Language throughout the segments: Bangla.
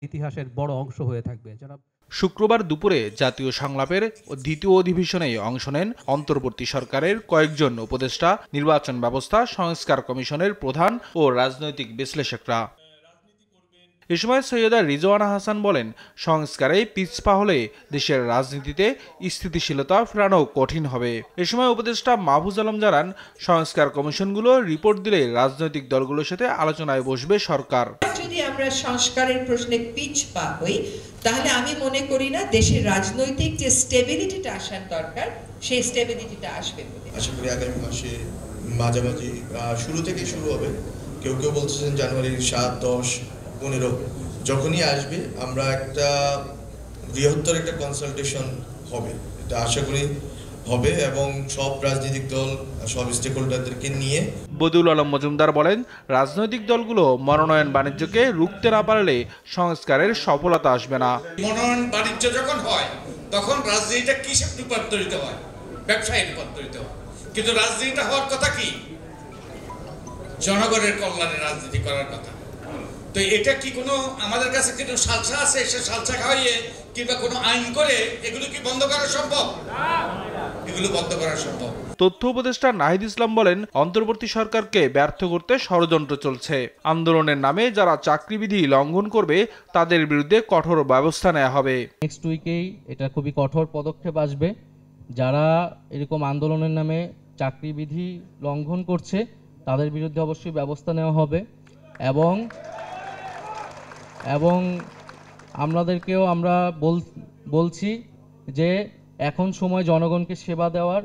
ইতিহাসের বড় অংশ হয়ে থাকবে। শুক্রবার দুপুরে জাতীয় সংলাপের দ্বিতীয় অধিবেশনে অংশ নেন অন্তর্বর্তী সরকারের কয়েকজন উপদেষ্টা, নির্বাচন ব্যবস্থা সংস্কার কমিশনের প্রধান ও রাজনৈতিক বিশ্লেষকরা। এ সময় সৈয়দা রিজওয়ানা হাসান বলেন, সংস্কারে পিছপা হলে দেশের রাজনীতিতে স্থিতিশীলতা ফেরানো কঠিন হবে। এ সময় উপদেষ্টা মাহফুজ আলম জানান, সংস্কার কমিশনগুলো রিপোর্ট দিলে রাজনৈতিক দলগুলোর সাথে আলোচনায় বসবে সরকার। যদি আমরা সংস্কারের প্রশ্নে পিছপা হই, তাহলে আমি মনে করি না দেশের রাজনৈতিক যে স্টেবিলিটিটা আসার দরকার সেই স্টেবিলিটিটা আসবে বলে আশা করি। আগামী মাসে মাঝামাঝি শুরু থেকে শুরু হবে। কেউ কেউ বলছেন জানুয়ারির 7, 10, 15 যখনই আসবে আমরা একটা বৃহত্তর একটা কনসালটেশন হবে, এটা আশা করি হবে, এবং সব রাজনৈতিক দল, সব স্টেকহোল্ডারদেরকে নিয়ে। বদিউল আলম মজুমদার বলেন, রাজনৈতিক দলগুলো মনোনয়ন বাণিজ্যকে রুখতে না পারলে সংস্কারের সফলতা আসবে না। মনোনয়ন বাণিজ্য যখন হয় তখন রাজনীতিটা কিসে রূপান্তরিত হয়? ব্যবসায় রূপান্তরিত হয়। কিন্তু রাজনীতিটা হওয়ার কথা কি? জনগণের কল্যাণে রাজনীতি করার কথা। তো এটা কি কোনো আমাদের কাছে কোনো সালসা আছে? সে সালসা খাওয়াইয়ে কিংবা কোনো আইন করে এগুলো কি বন্ধ করা সম্ভব? এগুলো বন্ধ করা সম্ভব। তথ্য উপদেষ্টা নাহিদ ইসলাম বলেন, অন্তর্বর্তী সরকারকে ব্যর্থ করতে ষড়যন্ত্র চলছে। আন্দোলনের নামে যারা চাকরিবিধি লঙ্ঘন করবে তাদের বিরুদ্ধে কঠোর ব্যবস্থা নেওয়া হবে। নেক্সট উইকেই এটা খুবই কঠোর পদক্ষেপ আসবে। যারা এরকম আন্দোলনের নামে চাকরিবিধি লঙ্ঘন করছে তাদের বিরুদ্ধে অবশ্যই ব্যবস্থা নেওয়া হবে, এবং আপনাদেরকেও আমরা বলছি যে এখন সময় জনগণকে সেবা দেওয়ার,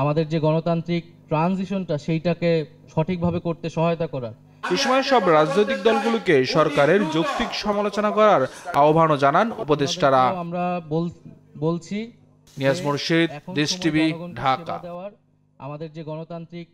আমাদের যে গণতান্ত্রিক ট্রানজিশনটা সেইটাকে সঠিকভাবে করতে সহায়তা করার। এ সময় সব রাজনৈতিক দলগুলোকে সরকারের যৌক্তিক সমালোচনা করার আহ্বানও জানান উপদেষ্টারা। আমরা বলছি নিয়াজ মুর্শিদ, দেশ টিভি, ঢাকা। আমাদের যে গণতান্ত্রিক